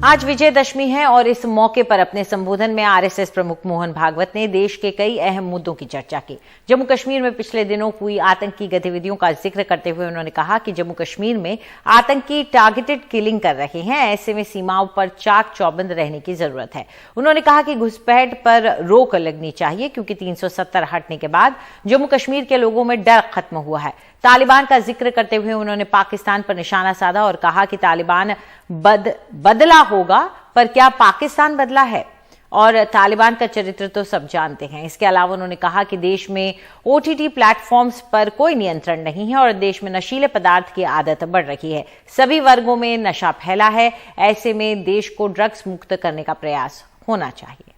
आज विजयदशमी है और इस मौके पर अपने संबोधन में आरएसएस प्रमुख मोहन भागवत ने देश के कई अहम मुद्दों की चर्चा की। जम्मू कश्मीर में पिछले दिनों हुई आतंकी गतिविधियों का जिक्र करते हुए उन्होंने कहा कि जम्मू कश्मीर में आतंकी टारगेटेड किलिंग कर रहे हैं, ऐसे में सीमाओं पर चाक चौबंद रहने की जरूरत है। उन्होंने कहा कि घुसपैठ पर रोक लगनी चाहिए क्योंकि 370 हटने के बाद जम्मू कश्मीर के लोगों में डर खत्म हुआ है। तालिबान का जिक्र करते हुए उन्होंने पाकिस्तान पर निशाना साधा और कहा कि तालिबान बदला होगा, पर क्या पाकिस्तान बदला है? और तालिबान का चरित्र तो सब जानते हैं। इसके अलावा उन्होंने कहा कि देश में ओटीटी प्लेटफॉर्म्स पर कोई नियंत्रण नहीं है और देश में नशीले पदार्थ की आदत बढ़ रही है। सभी वर्गों में नशा फैला है, ऐसे में देश को ड्रग्स मुक्त करने का प्रयास होना चाहिए।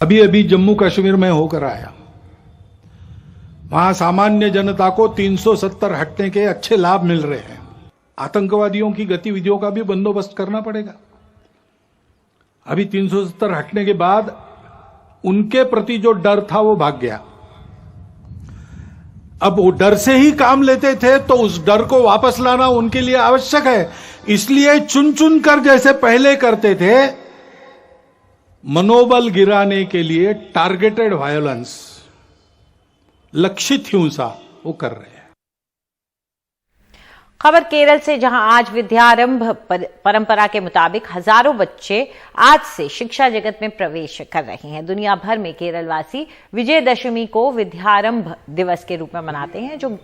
अभी अभी जम्मू कश्मीर में होकर आया, वहां सामान्य जनता को 370 हटने के अच्छे लाभ मिल रहे हैं। आतंकवादियों की गतिविधियों का भी बंदोबस्त करना पड़ेगा। अभी 370 हटने के बाद उनके प्रति जो डर था वो भाग गया। अब वो डर से ही काम लेते थे, तो उस डर को वापस लाना उनके लिए आवश्यक है। इसलिए चुन चुन कर जैसे पहले करते थे, मनोबल गिराने के लिए टारगेटेड वायलेंस, लक्षित हिंसा वो कर रहे हैं। खबर केरल से, जहां आज विद्यारंभ परंपरा के मुताबिक हजारों बच्चे आज से शिक्षा जगत में प्रवेश कर रहे हैं। दुनिया भर में केरलवासी विजयदशमी को विद्यारंभ दिवस के रूप में मनाते हैं, जो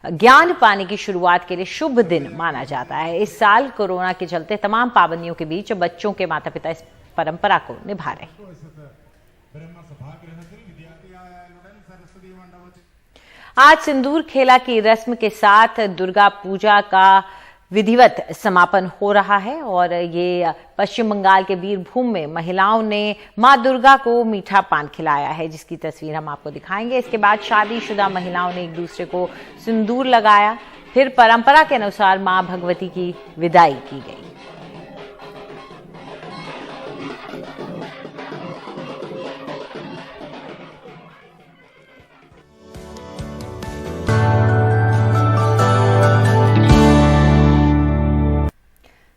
ज्ञान पाने की शुरुआत के लिए शुभ दिन माना जाता है। इस साल कोरोना के चलते तमाम पाबंदियों के बीच बच्चों के माता पिता इस परंपरा को निभा रहे हैं। आज सिंदूर खेला की रस्म के साथ दुर्गा पूजा का विधिवत समापन हो रहा है और ये पश्चिम बंगाल के बीरभूम में महिलाओं ने मां दुर्गा को मीठा पान खिलाया है, जिसकी तस्वीर हम आपको दिखाएंगे। इसके बाद शादीशुदा महिलाओं ने एक दूसरे को सिंदूर लगाया, फिर परंपरा के अनुसार मां भगवती की विदाई की गई।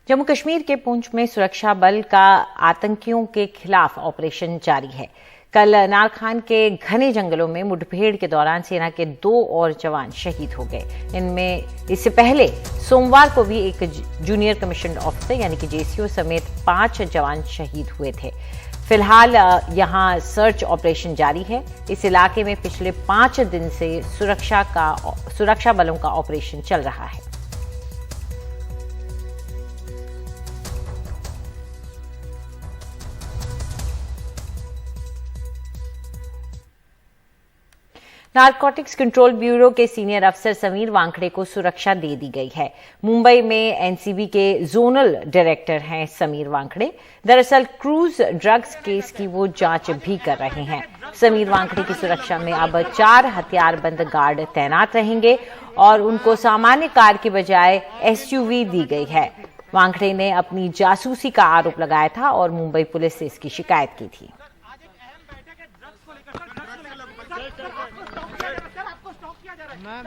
जम्मू कश्मीर के पुंछ में सुरक्षा बल का आतंकियों के खिलाफ ऑपरेशन जारी है। कल नारखान के घने जंगलों में मुठभेड़ के दौरान सेना के 2 और जवान शहीद हो गए। इनमें इससे पहले सोमवार को भी एक जूनियर कमीशन ऑफिसर यानी कि जेसीओ समेत 5 जवान शहीद हुए थे। फिलहाल यहां सर्च ऑपरेशन जारी है। इस इलाके में पिछले 5 दिन से सुरक्षा बलों का ऑपरेशन चल रहा है। नारकोटिक्स कंट्रोल ब्यूरो के सीनियर अफसर समीर वांखड़े को सुरक्षा दे दी गई है। मुंबई में एनसीबी के जोनल डायरेक्टर हैं समीर वांखड़े। दरअसल क्रूज ड्रग्स केस की वो जांच भी कर रहे हैं। समीर वांखड़े की सुरक्षा में अब 4 हथियारबंद गार्ड तैनात रहेंगे और उनको सामान्य कार की बजाय एसयूवी दी गई है। वांखड़े ने अपनी जासूसी का आरोप लगाया था और मुंबई पुलिस से इसकी शिकायत की थी। मैं